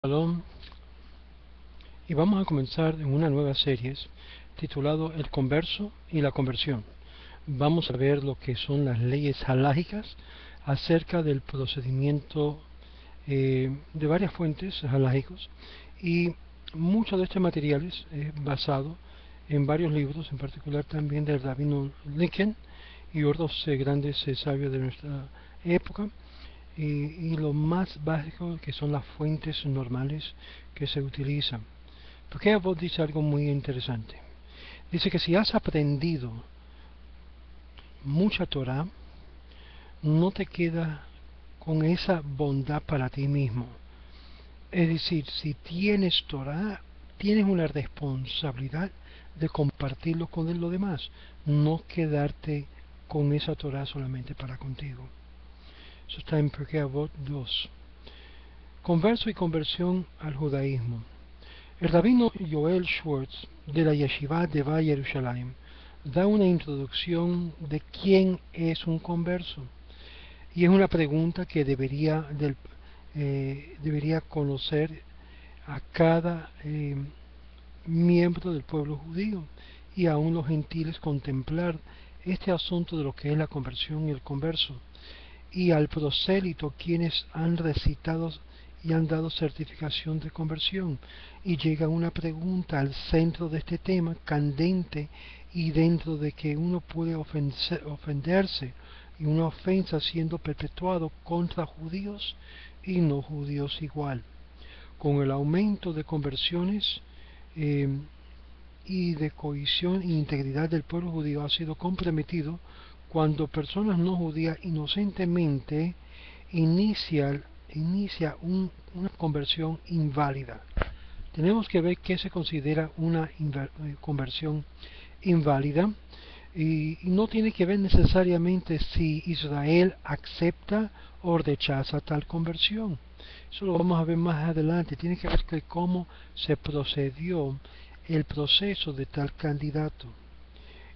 Shalom, y vamos a comenzar en una nueva serie titulado El converso y la conversión. Vamos a ver lo que son las leyes halágicas acerca del procedimiento de varias fuentes halágicos, y mucho de este material es basado en varios libros, en particular también del rabino Lincoln y otros grandes sabios de nuestra época, y lo más básico que son las fuentes normales que se utilizan. Porque vos dice algo muy interesante. Dice que si has aprendido mucha Torah, no te queda con esa bondad para ti mismo. Es decir, si tienes Torah, tienes una responsabilidad de compartirlo con los demás, no quedarte con esa Torah solamente para contigo. Eso está en Pirkei Avot 2. Converso y conversión al judaísmo. El rabino Joel Schwartz de la Yeshiva de Valle Jerusalén da una introducción de quién es un converso, y es una pregunta que debería conocer a cada miembro del pueblo judío, y aún los gentiles contemplar este asunto de lo que es la conversión y el converso, y al prosélito quienes han recitado y han dado certificación de conversión. Y llega una pregunta al centro de este tema candente, y dentro de que uno puede ofenderse, y una ofensa siendo perpetuado contra judíos y no judíos igual. Con el aumento de conversiones eh, y de cohesión e integridad del pueblo judío ha sido comprometido cuando personas no judías inocentemente inicia una conversión inválida. Tenemos que ver qué se considera una conversión inválida, y no tiene que ver necesariamente si Israel acepta o rechaza tal conversión. Eso lo vamos a ver más adelante. Tiene que ver con cómo se procedió el proceso de tal candidato.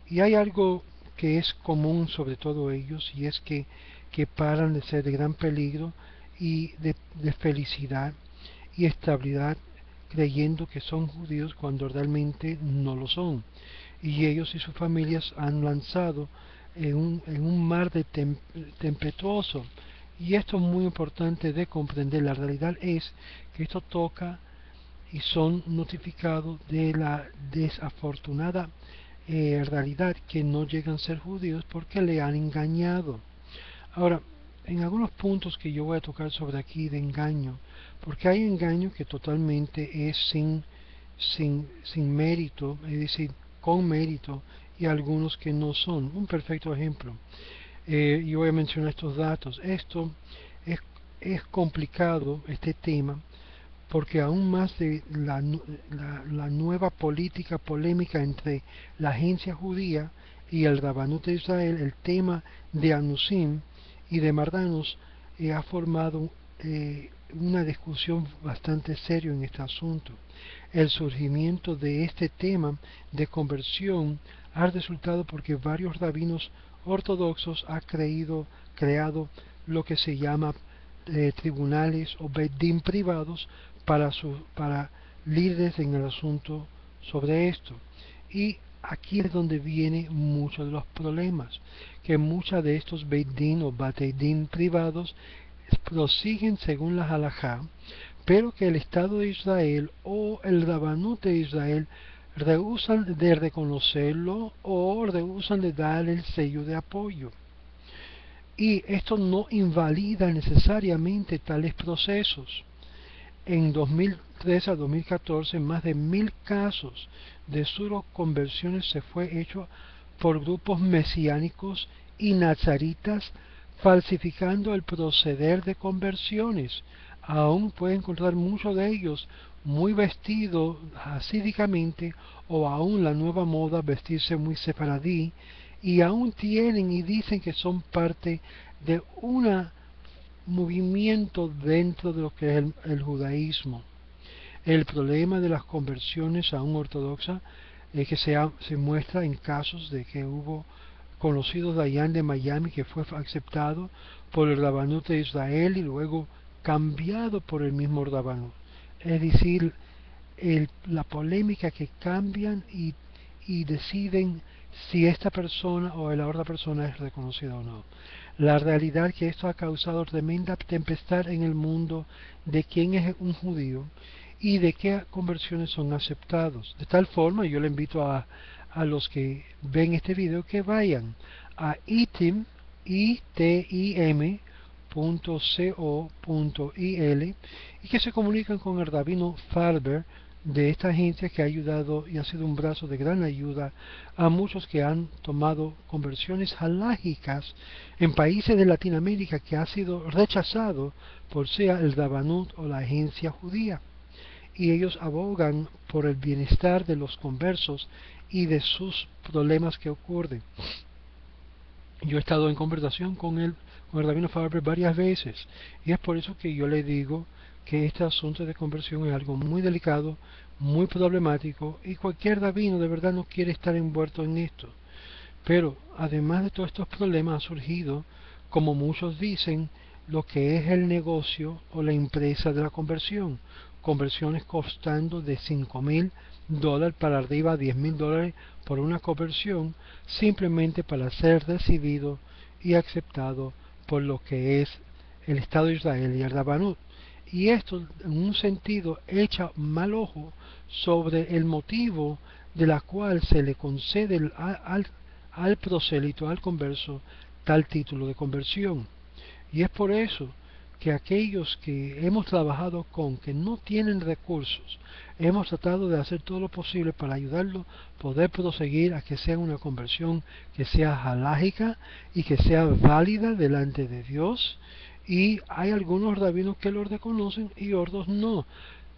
Y hay algo que es común sobre todo ellos, y es que paran de ser de gran peligro y de felicidad y estabilidad, creyendo que son judíos cuando realmente no lo son. Y ellos y sus familias han lanzado en un mar de tempestuoso. Y esto es muy importante de comprender. La realidad es que esto toca y son notificados de la desafortunada realidad que no llegan a ser judíos porque le han engañado. Ahora, en algunos puntos que yo voy a tocar sobre aquí de engaño, porque hay engaño que totalmente es sin mérito, es decir, con mérito, y algunos que no son. Un perfecto ejemplo. Yo voy a mencionar estos datos. Esto es, es complicado, este tema, porque aún más de la nueva política polémica entre la agencia judía y el Rabanut de Israel, el tema de Anusim y de Mardanos ha formado una discusión bastante seria en este asunto. El surgimiento de este tema de conversión ha resultado porque varios rabinos ortodoxos han creado lo que se llama tribunales o bedín privados para líderes en el asunto sobre esto. Y aquí es donde vienen muchos de los problemas, que muchos de estos bedín o bateidín privados prosiguen según la halajá, pero que el Estado de Israel o el Rabanut de Israel rehusan de reconocerlo o rehusan de dar el sello de apoyo. Y esto no invalida necesariamente tales procesos. En 2013 a 2014, más de 1000 casos de solo conversiones se fue hecho por grupos mesiánicos y nazaritas, falsificando el proceder de conversiones. Aún puede encontrar muchos de ellos muy vestidos hasídicamente, o aún la nueva moda vestirse muy sefaradí, y aún tienen y dicen que son parte de un movimiento dentro de lo que es el judaísmo. El problema de las conversiones aún ortodoxas es que se muestra en casos de que hubo conocidos de allá de Miami que fue aceptado por el Rabanut de Israel y luego cambiado por el mismo Rabanut. es decir, la polémica que cambian y deciden si esta persona o la otra persona es reconocida o no. La realidad que esto ha causado tremenda tempestad en el mundo de quién es un judío y de qué conversiones son aceptados. De tal forma, yo le invito a los que ven este video que vayan a itim.co.il y que se comunican con el rabino Farber de esta agencia que ha ayudado y ha sido un brazo de gran ayuda a muchos que han tomado conversiones halágicas en países de Latinoamérica que ha sido rechazado por sea el Rabanut o la agencia judía, y ellos abogan por el bienestar de los conversos y de sus problemas que ocurren. Yo he estado en conversación con el rabino Farber varias veces, y es por eso que yo le digo que este asunto de conversión es algo muy delicado, muy problemático, y cualquier rabino de verdad no quiere estar envuelto en esto. Pero además de todos estos problemas ha surgido, como muchos dicen, lo que es el negocio o la empresa de la conversión. Conversiones costando de $5,000 para arriba a $10,000 por una conversión, simplemente para ser recibido y aceptado por lo que es el Estado de Israel y el Rabanut. Y esto, en un sentido, echa mal ojo sobre el motivo de la cual se le concede al prosélito, al converso, tal título de conversión. Y es por eso que aquellos que hemos trabajado con, que no tienen recursos, hemos tratado de hacer todo lo posible para ayudarlos a poder proseguir a que sea una conversión que sea halágica y que sea válida delante de Dios. Y hay algunos rabinos que lo reconocen y otros no,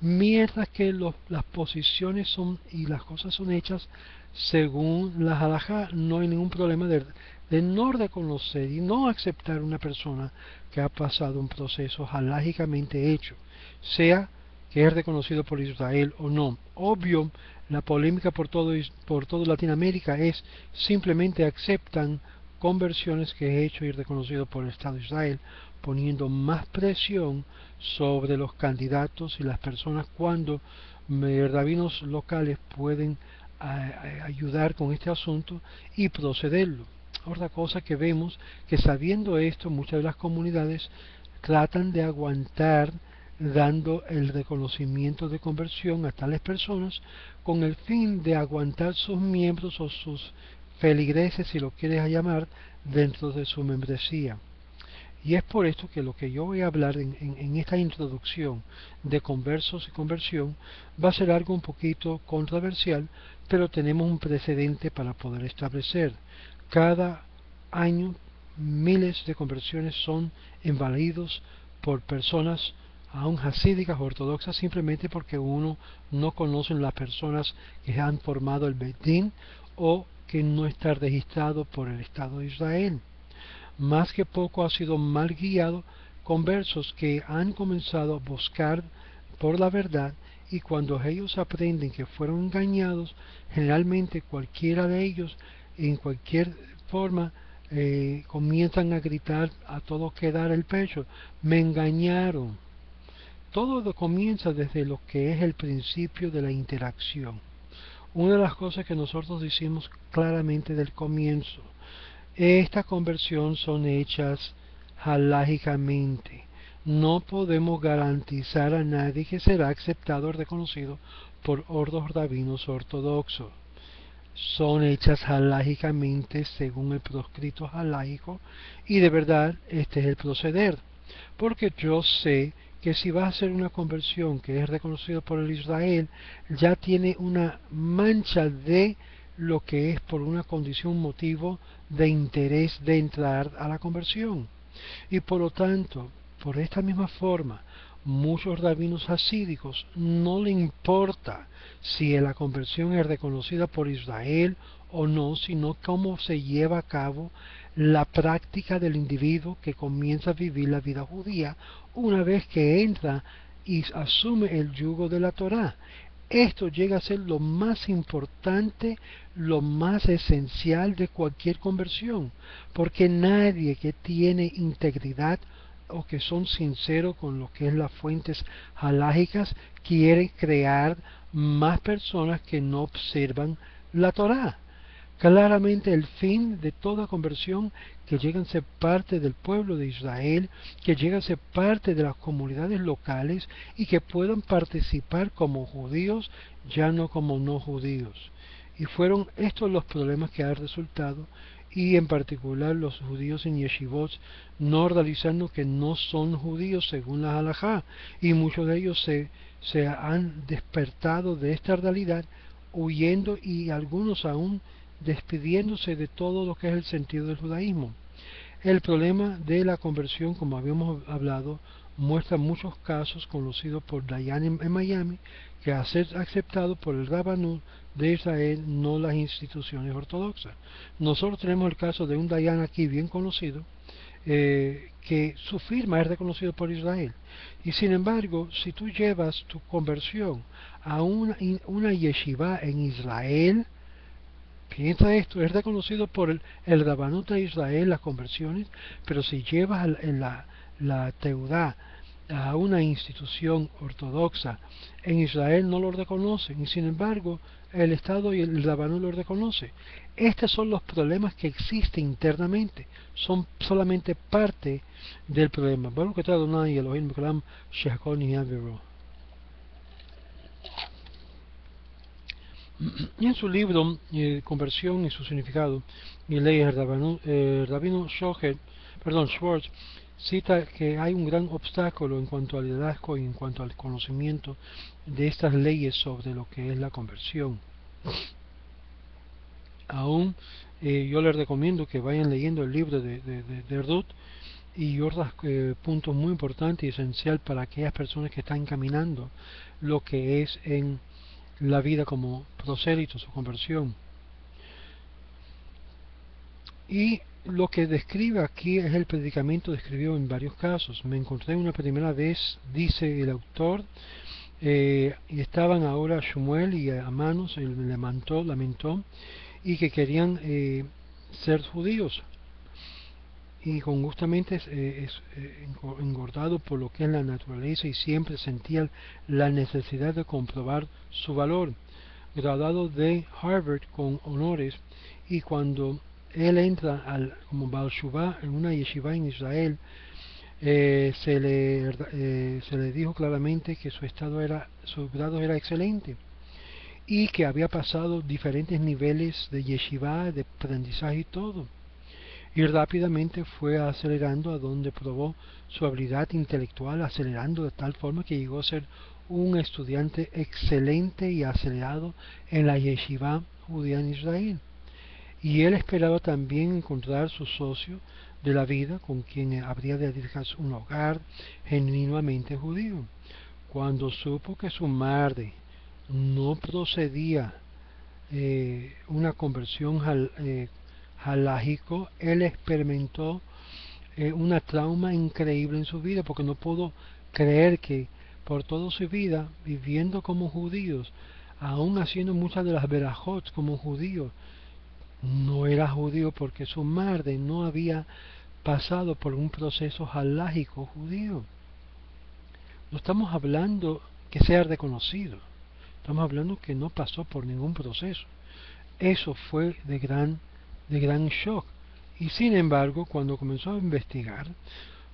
mientras que las posiciones son y las cosas son hechas según la halajá. No hay ningún problema de no reconocer y no aceptar una persona que ha pasado un proceso halágicamente hecho, sea que es reconocido por Israel o no. Obvio, la polémica por todo Latinoamérica es simplemente aceptan conversiones que he hecho y reconocido por el Estado de Israel, poniendo más presión sobre los candidatos y las personas cuando rabinos locales pueden ayudar con este asunto y procederlo. Otra cosa que vemos, que sabiendo esto, muchas de las comunidades tratan de aguantar dando el reconocimiento de conversión a tales personas con el fin de aguantar sus miembros o sus feligreses, si lo quieres llamar, dentro de su membresía. Y es por esto que lo que yo voy a hablar en esta introducción de conversos y conversión va a ser algo un poquito controversial, pero tenemos un precedente para poder establecer. Cada año miles de conversiones son invadidos por personas aún hasídicas ortodoxas, simplemente porque uno no conoce las personas que han formado el Beit Din o que no está registrado por el Estado de Israel. Más que poco ha sido mal guiado conversos que han comenzado a buscar por la verdad, y cuando ellos aprenden que fueron engañados, generalmente cualquiera de ellos en cualquier forma comienzan a gritar a todo que dar el pecho: me engañaron. Todo comienza desde lo que es el principio de la interacción. Una de las cosas que nosotros decimos claramente del comienzo: esta conversión son hechas halágicamente. No podemos garantizar a nadie que será aceptado o reconocido por otros rabinos ortodoxos. Son hechas halágicamente según el proscrito halágico, y de verdad este es el proceder. Porque yo sé que si va a hacer una conversión que es reconocido por el Israel, ya tiene una mancha de lo que es por una condición, motivo de interés de entrar a la conversión. Y por lo tanto, por esta misma forma, muchos rabinos hasídicos no le importa si la conversión es reconocida por Israel o no, sino cómo se lleva a cabo la práctica del individuo que comienza a vivir la vida judía una vez que entra y asume el yugo de la Torá. Esto llega a ser lo más importante, lo más esencial de cualquier conversión, porque nadie que tiene integridad o que son sinceros con lo que es las fuentes halágicas, quieren crear más personas que no observan la Torá. Claramente el fin de toda conversión, que lleguen a ser parte del pueblo de Israel, que lleguen a ser parte de las comunidades locales y que puedan participar como judíos, ya no como no judíos. Y fueron estos los problemas que han resultado, y en particular los judíos en yeshivot no realizando que no son judíos según la halajá, y muchos de ellos se han despertado de esta realidad, huyendo, y algunos aún despidiéndose de todo lo que es el sentido del judaísmo. El problema de la conversión, como habíamos hablado, muestra muchos casos conocidos por Dayan en Miami, que ha sido aceptado por el Rabanut de Israel, no las instituciones ortodoxas. Nosotros tenemos el caso de un Dayan aquí bien conocido, que su firma es reconocido por Israel. Y sin embargo, si tú llevas tu conversión a una yeshiva en Israel, piensa esto, es reconocido por el Rabanut de Israel las conversiones, pero si llevas la teudá a una institución ortodoxa en Israel no lo reconocen, y sin embargo el Estado y el Rabanut lo reconoce. Estos son los problemas que existen internamente, son solamente parte del problema. Baruch atah Adonai Elohim Olam shehakol nihya b'ro. Y en su libro Conversión y su significado y leyes, el rabino Schwartz cita que hay un gran obstáculo en cuanto al liderazgo y en cuanto al conocimiento de estas leyes sobre lo que es la conversión. Aún yo les recomiendo que vayan leyendo el libro de Ruth y otros puntos muy importantes y esenciales para aquellas personas que están caminando lo que es en la vida como prosélitos o conversión. Y lo que describe aquí es el predicamento describido en varios casos. Me encontré una primera vez, dice el autor, y estaban ahora Shmuel y Amanos, él lamentó, y que querían ser judíos, y con gustamente engordado por lo que es la naturaleza, y siempre sentía la necesidad de comprobar su valor. Graduado de Harvard con honores, y cuando él entra como Baal Shuvah en una yeshiva en Israel, se le dijo claramente que su grado era excelente, y que había pasado diferentes niveles de yeshiva, de aprendizaje y todo. Y rápidamente fue acelerando a donde probó su habilidad intelectual, acelerando de tal forma que llegó a ser un estudiante excelente y acelerado en la yeshiva judía en Israel. Y él esperaba también encontrar su socio de la vida, con quien habría de dedicar un hogar genuinamente judío. Cuando supo que su madre no procedía una conversión halágico, él experimentó una trauma increíble en su vida, porque no pudo creer que por toda su vida, viviendo como judíos, aún haciendo muchas de las verajot como judío, no era judío, porque su madre no había pasado por un proceso halágico judío. No estamos hablando que sea reconocido, estamos hablando que no pasó por ningún proceso. Eso fue de gran shock. Y sin embargo, cuando comenzó a investigar,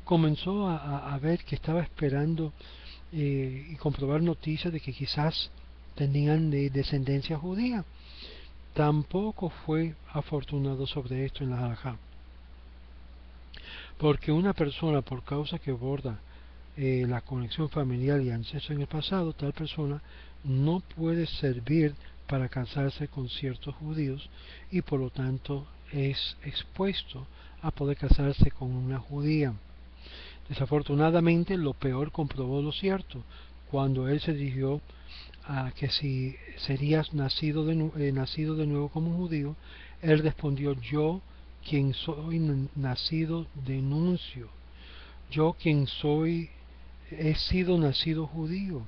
comenzó a ver que estaba esperando y comprobar noticias de que quizás tenían de descendencia judía. Tampoco fue afortunado sobre esto en la halajá, porque una persona, por causa que borda la conexión familiar y ancestro en el pasado, tal persona no puede servir para casarse con ciertos judíos, y por lo tanto es expuesto a poder casarse con una judía. Desafortunadamente, lo peor comprobó lo cierto cuando él se dirigió a que si serías nacido de nuevo como judío. Él respondió: yo, quien soy nacido denuncio, yo quien soy he sido nacido judío.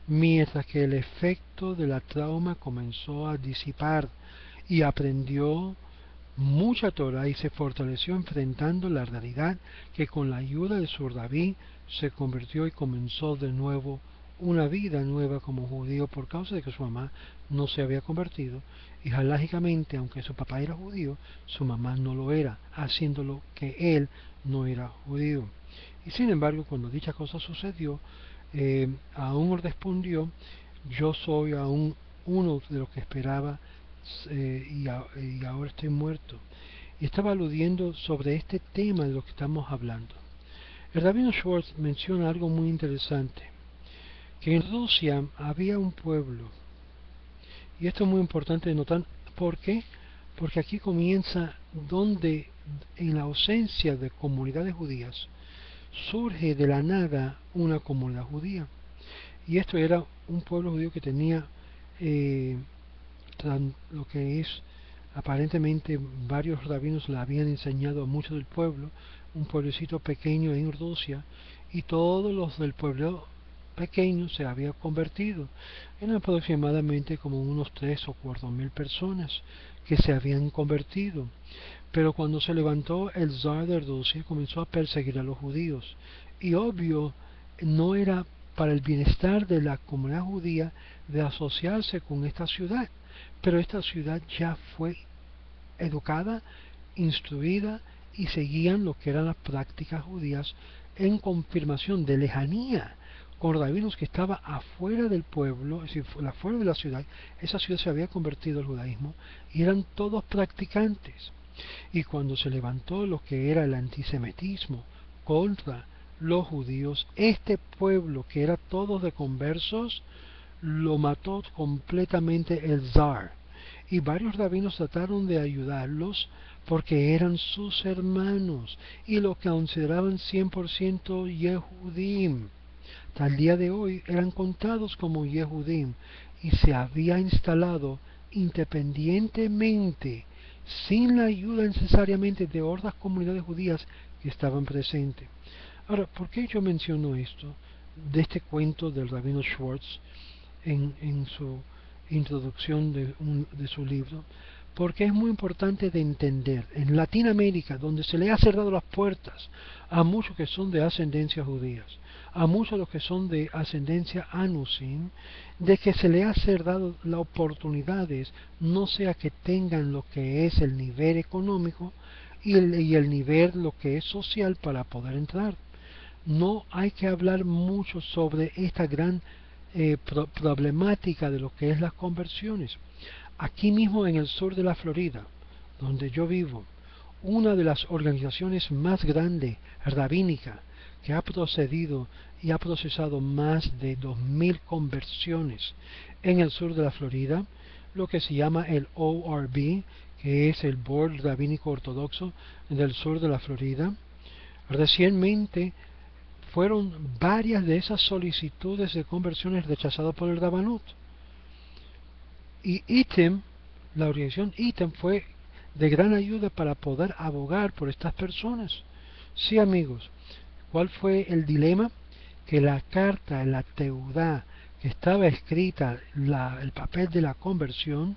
Mientras que el efecto de la trauma comenzó a disipar, y aprendió mucha Torah y se fortaleció enfrentando la realidad que con la ayuda de su David se convirtió y comenzó de nuevo una vida nueva como judío por causa de que su mamá no se había convertido y halajicamente, aunque su papá era judío, su mamá no lo era, haciéndolo que él no era judío. Y sin embargo, cuando dicha cosa sucedió, aún respondió: yo soy aún uno de los que esperaba, y ahora estoy muerto. Y estaba aludiendo sobre este tema de lo que estamos hablando. El rabino Schwartz menciona algo muy interesante, que en Rusia había un pueblo, y esto es muy importante de notar. ¿Por qué? Porque aquí comienza donde, en la ausencia de comunidades judías, surge de la nada una comunidad judía. Y esto era un pueblo judío que tenía lo que es, aparentemente varios rabinos le habían enseñado a muchos del pueblo, un pueblecito pequeño en Rusia, y todos los del pueblo pequeño se habían convertido. Eran aproximadamente como unos 3 o 4 mil personas que se habían convertido. Pero cuando se levantó el zar de Rusia, comenzó a perseguir a los judíos. Y obvio, no era para el bienestar de la comunidad judía de asociarse con esta ciudad. Pero esta ciudad ya fue educada, instruida, y seguían lo que eran las prácticas judías en confirmación de lejanía con rabinos que estaba afuera del pueblo, es decir, afuera de la ciudad. Esa ciudad se había convertido al judaísmo y eran todos practicantes. Y cuando se levantó lo que era el antisemitismo contra los judíos, este pueblo que era todos de conversos, lo mató completamente el zar. Y varios rabinos trataron de ayudarlos porque eran sus hermanos y lo que consideraban 100% Yehudim. Hasta el día de hoy eran contados como Yehudim y se había instalado independientemente, sin la ayuda necesariamente de otras comunidades judías que estaban presentes. Ahora, ¿por qué yo menciono esto de este cuento del rabino Schwartz en su introducción de su libro? Porque es muy importante de entender, en Latinoamérica, donde se le ha cerrado las puertas a muchos que son de ascendencia judías, a muchos de los que son de ascendencia anusim, de que se le ha cerrado las oportunidades, no sea que tengan lo que es el nivel económico y el nivel lo que es social para poder entrar. No hay que hablar mucho sobre esta gran problemática de lo que es las conversiones. Aquí mismo en el sur de la Florida, donde yo vivo, una de las organizaciones más grandes, rabínica, que ha procedido y ha procesado más de 2000 conversiones en el sur de la Florida, lo que se llama el ORB, que es el Board Rabínico Ortodoxo del sur de la Florida. Recientemente fueron varias de esas solicitudes de conversiones rechazadas por el Rabanut. Y ITEM, la organización ITEM, fue de gran ayuda para poder abogar por estas personas. Sí, amigos, ¿cuál fue el dilema? Que la carta, la teudá, que estaba escrita, el papel de la conversión,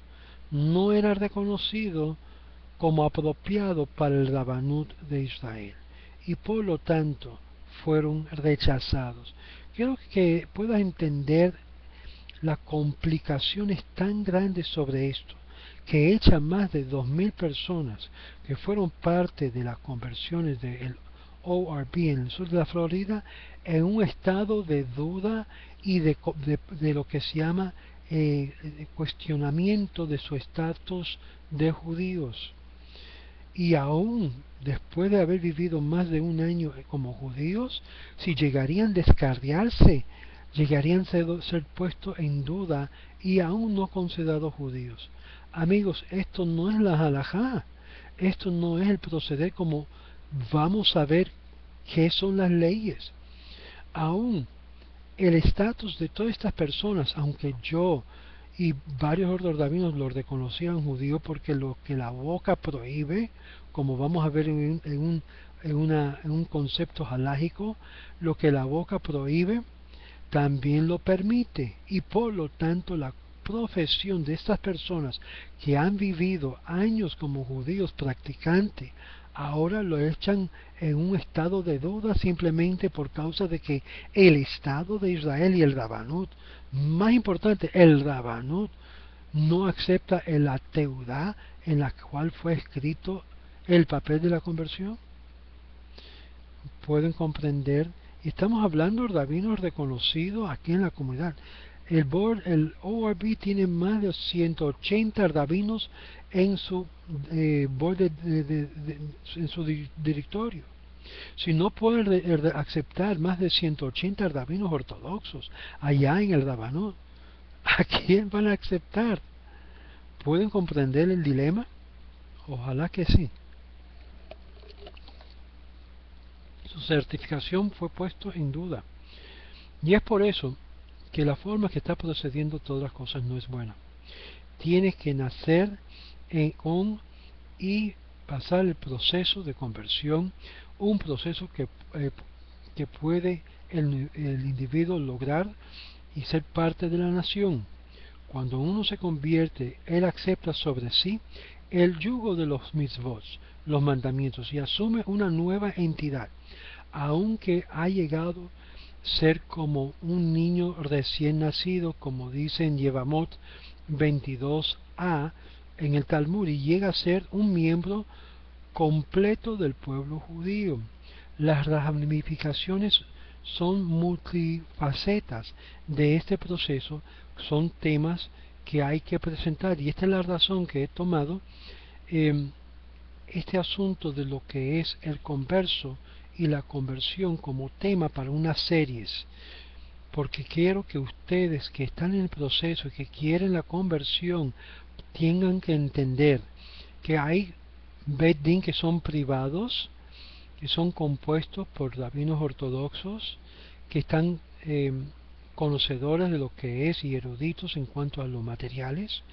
no era reconocido como apropiado para el Rabanut de Israel. Y por lo tanto, fueron rechazados. Quiero que puedas entender las complicaciones tan grandes sobre esto, que echan más de 2000 personas que fueron parte de las conversiones del ORB en el sur de la Florida en un estado de duda y de lo que se llama cuestionamiento de su estatus de judíos. Y aún después de haber vivido más de un año como judíos, si llegarían a descarriarse, llegarían a ser puestos en duda y aún no considerados judíos. Amigos, esto no es la halajá, esto no es el proceder como vamos a ver qué son las leyes. Aún el estatus de todas estas personas, aunque yo y varios otros rabinos lo reconocían judío porque lo que la boca prohíbe, como vamos a ver en un concepto halágico, lo que la boca prohíbe también lo permite, y por lo tanto la profesión de estas personas que han vivido años como judíos practicantes, ahora lo echan en un estado de duda simplemente por causa de que el Estado de Israel y el Rabanut, más importante, el Rabanut, no acepta la teudá en la cual fue escrito el papel de la conversión. Pueden comprender, y estamos hablando de rabinos reconocidos aquí en la comunidad. El ORB tiene más de 180 rabinos en su board en su directorio. Si no pueden aceptar más de 180 rabinos ortodoxos allá en el Rabanut, ¿a quién van a aceptar? ¿Pueden comprender el dilema? Ojalá que sí. Su certificación fue puesto en duda. Y es por eso que la forma que está procediendo todas las cosas no es buena. Tienes que nacer y pasar el proceso de conversión, un proceso que puede el individuo lograr y ser parte de la nación. Cuando uno se convierte, él acepta sobre sí el yugo de los mitzvot, los mandamientos, y asume una nueva entidad, aunque ha llegado a ser como un niño recién nacido, como dice en Yevamot 22a en el Talmud, y llega a ser un miembro completo del pueblo judío. Las ramificaciones son multifacetas de este proceso, son temas que hay que presentar, y esta es la razón que he tomado este asunto de lo que es el converso y la conversión como tema para unas series, porque quiero que ustedes que están en el proceso y que quieren la conversión tengan que entender que hay Bet Din que son privados, que son compuestos por rabinos ortodoxos, que están conocedores de lo que es y eruditos en cuanto a los materiales,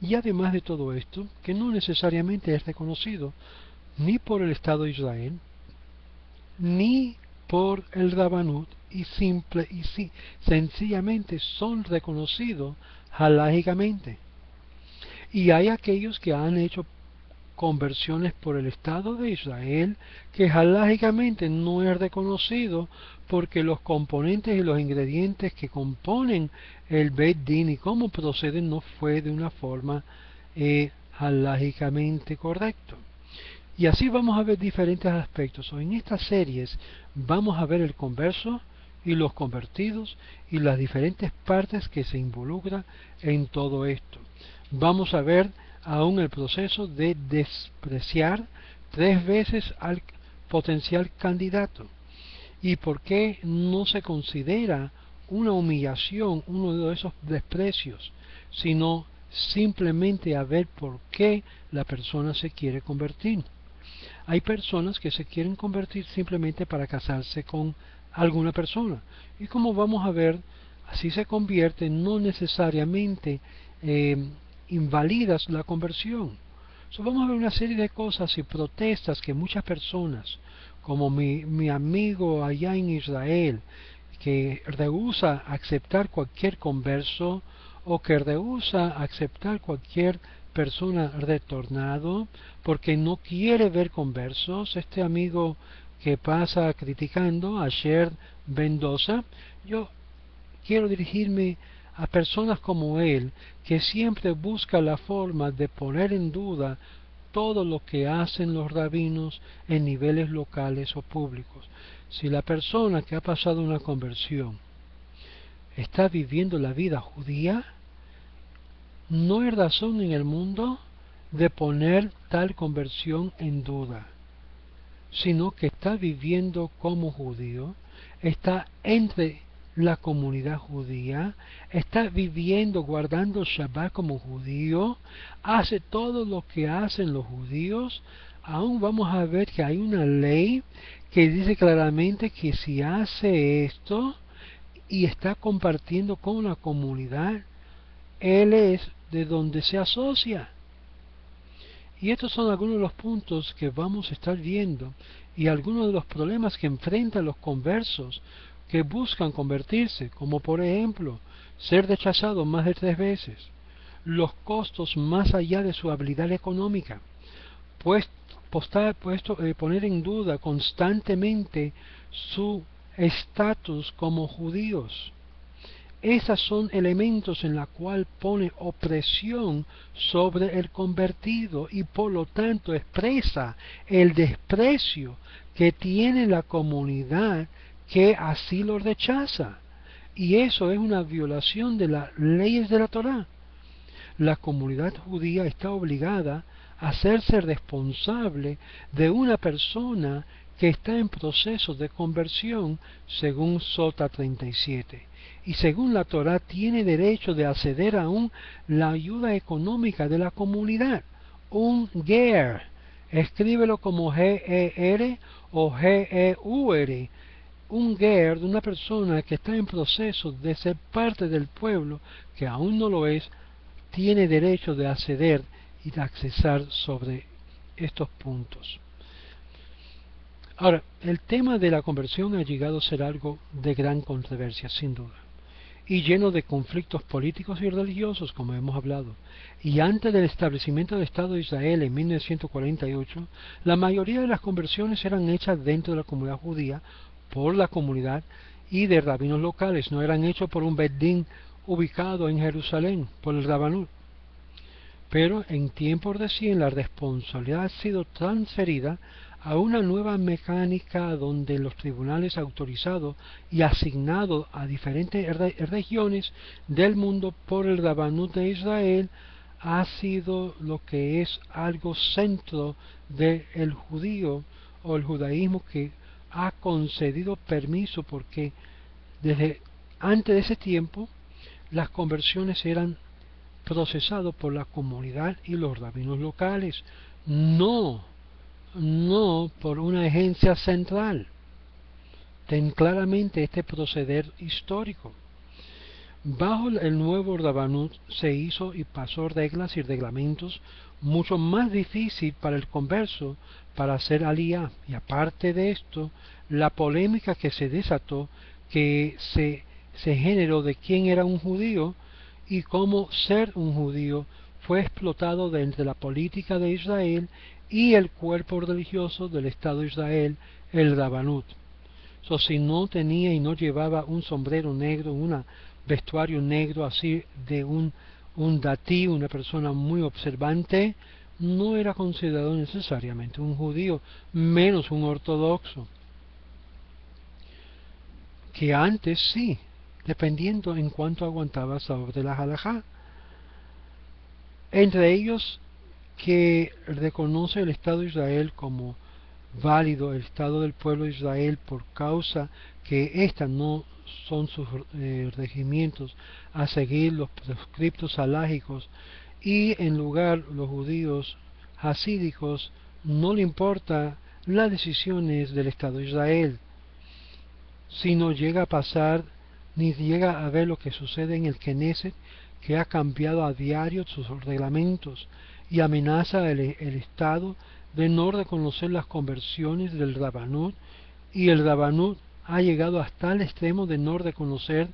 y además de todo esto, que no necesariamente es reconocido ni por el Estado de Israel, ni por el Rabanut, y sencillamente son reconocidos halágicamente. Y hay aquellos que han hecho conversiones por el Estado de Israel que halágicamente no es reconocido porque los componentes y los ingredientes que componen el Beit Din y cómo proceden no fue de una forma halágicamente correcto. Y así vamos a ver diferentes aspectos. En estas series vamos a ver el converso y los convertidos y las diferentes partes que se involucran en todo esto. Vamos a ver aún el proceso de despreciar 3 veces al potencial candidato y por qué no se considera una humillación uno de esos desprecios, sino simplemente a ver por qué la persona se quiere convertir. Hay personas que se quieren convertir simplemente para casarse con alguna persona, y como vamos a ver, así se convierte, no necesariamente invalidas la conversión. Vamos a ver una serie de cosas y protestas que muchas personas, como mi amigo allá en Israel, que rehúsa aceptar cualquier converso o que rehúsa aceptar cualquier persona retornado porque no quiere ver conversos. Este amigo que pasa criticando a Sher Mendoza, yo quiero dirigirme a personas como él, que siempre busca la forma de poner en duda todo lo que hacen los rabinos en niveles locales o públicos. Si la persona que ha pasado una conversión está viviendo la vida judía, no hay razón en el mundo de poner tal conversión en duda, sino que está viviendo como judío, está entre la comunidad judía, está viviendo, guardando Shabbat como judío, hace todo lo que hacen los judíos. Aún vamos a ver que hay una ley que dice claramente que si hace esto y está compartiendo con la comunidad, él es de donde se asocia. Y estos son algunos de los puntos que vamos a estar viendo y algunos de los problemas que enfrentan los conversos que buscan convertirse, como por ejemplo ser rechazados más de 3 veces, los costos más allá de su habilidad económica, pues poner en duda constantemente su estatus como judíos. Esos son elementos en la cual pone opresión sobre el convertido y por lo tanto expresa el desprecio que tiene la comunidad que así lo rechaza. Y eso es una violación de las leyes de la Torá. La comunidad judía está obligada a hacerse responsable de una persona que está en proceso de conversión según Sota 37. Y según la Torá tiene derecho de acceder aún la ayuda económica de la comunidad. Un ger, escríbelo como G-E-R o G-E-U-R. Un ger de una persona que está en proceso de ser parte del pueblo, que aún no lo es, tiene derecho de acceder y de accesar sobre estos puntos. Ahora, el tema de la conversión ha llegado a ser algo de gran controversia, sin duda, y lleno de conflictos políticos y religiosos, como hemos hablado. Y antes del establecimiento del Estado de Israel en 1948, la mayoría de las conversiones eran hechas dentro de la comunidad judía, por la comunidad y de rabinos locales, no eran hechos por un bedín ubicado en Jerusalén, por el Rabanut. Pero en tiempos recién la responsabilidad ha sido transferida a una nueva mecánica donde los tribunales autorizados y asignados a diferentes regiones del mundo por el Rabanut de Israel ha sido lo que es algo centro del judío o el judaísmo, que ha concedido permiso, porque desde antes de ese tiempo las conversiones eran procesadas por la comunidad y los rabinos locales, no por una agencia central. Ten claramente este proceder histórico. Bajo el nuevo Rabanut se hizo y pasó reglas y reglamentos mucho más difícil para el converso para hacer aliyá. Y aparte de esto, la polémica que se desató, que se generó de quién era un judío y cómo ser un judío, fue explotado dentro de la política de Israel y el cuerpo religioso del Estado de Israel, el Rabanut. Si no tenía y no llevaba un sombrero negro, un vestuario negro así de un datí, una persona muy observante, no era considerado necesariamente un judío, menos un ortodoxo, que antes sí, dependiendo en cuánto aguantaba sobre la halajá. Entre ellos, que reconoce el Estado de Israel como válido, el Estado del pueblo de Israel, por causa que éstas no son sus regimientos a seguir los prescriptos halágicos, y en lugar los judíos hasídicos no le importa las decisiones del Estado de Israel, sino llega a pasar, ni llega a ver lo que sucede en el Knesset, que ha cambiado a diario sus reglamentos y amenaza el Estado de no reconocer las conversiones del Rabanut, y el Rabanut ha llegado hasta el extremo de no reconocer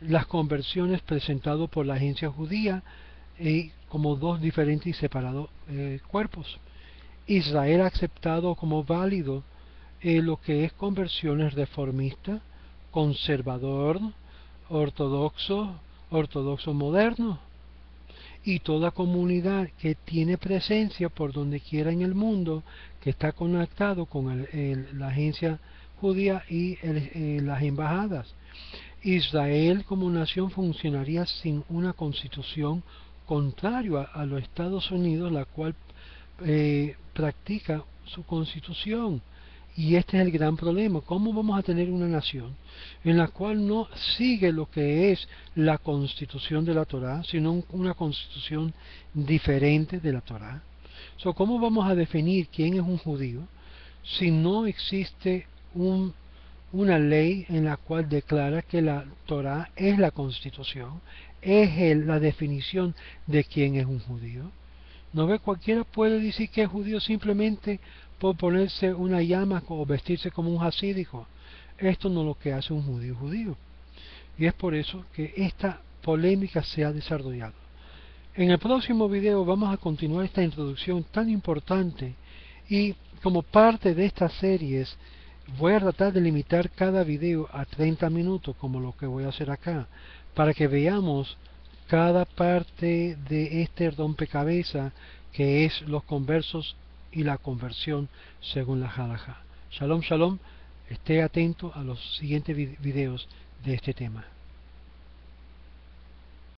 las conversiones presentadas por la agencia judía como dos diferentes y separados cuerpos. Israel ha aceptado como válido lo que es conversiones reformista, conservador, ortodoxo, ortodoxo moderno, y toda comunidad que tiene presencia por donde quiera en el mundo, que está conectado con la agencia judía y las embajadas. Israel como nación funcionaría sin una constitución, contrario a los Estados Unidos, la cual practica su constitución. Y este es el gran problema. ¿Cómo vamos a tener una nación en la cual no sigue lo que es la constitución de la Torá, sino una constitución diferente de la Torá? ¿Cómo vamos a definir quién es un judío si no existe una ley en la cual declara que la Torá es la constitución, es la definición de quién es un judío? ¿No ve? Cualquiera puede decir que es judío simplemente por ponerse una llama o vestirse como un hasídico. Esto no es lo que hace un judío. Y es por eso que esta polémica se ha desarrollado. En el próximo video vamos a continuar esta introducción tan importante y como parte de estas series voy a tratar de limitar cada video a 30 minutos como lo que voy a hacer acá para que veamos cada parte de este rompecabezas que es los conversos y la conversión según la halajá. Shalom, shalom, esté atento a los siguientes videos de este tema.